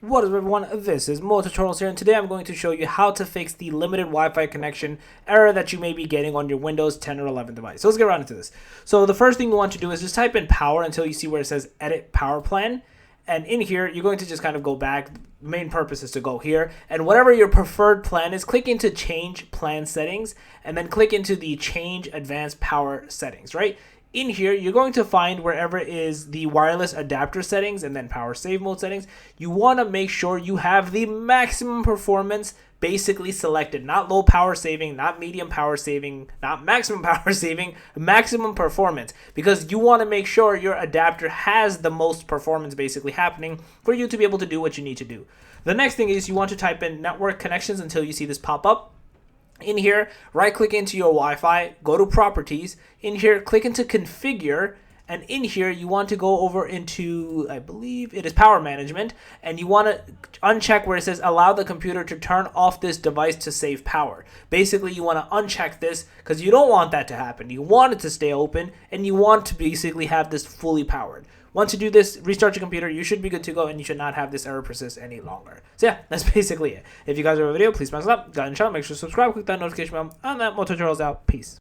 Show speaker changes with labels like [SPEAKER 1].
[SPEAKER 1] What is up, everyone? This is Tutorials here, and today I'm going to show you how to fix the limited Wi-Fi connection error that you may be getting on your Windows 10 or 11 device. So let's get right into this. So the first thing you want to do is just type in power until you see where it says edit power plan. And in here, you're going to just kind of go back. The main purpose is to go here, and whatever your preferred plan is, click into change plan settings, and then click into the change advanced power settings, right? In here, you're going to find wherever is the wireless adapter settings and then power save mode settings. You want to make sure you have the maximum performance basically selected, not low power saving, not medium power saving, not maximum power saving, maximum performance, because you want to make sure your adapter has the most performance basically happening for you to be able to do what you need to do. The next thing is you want to type in network connections until you see this pop up. In here, right click into your Wi-Fi, go to properties. In here, click into configure, and in here you want to go over into, I believe it is power management, and you want to uncheck where it says allow the computer to turn off this device to save power. Basically, you want to uncheck this because you don't want that to happen. You want it to stay open, and you want to basically have this fully powered. Once you do this, restart your computer, you should be good to go, and you should not have this error persist any longer. So yeah, that's basically it. If you guys enjoyed the video, please thumbs up, got in channel, make sure to subscribe, click that notification bell, and that more tutorials out. Peace.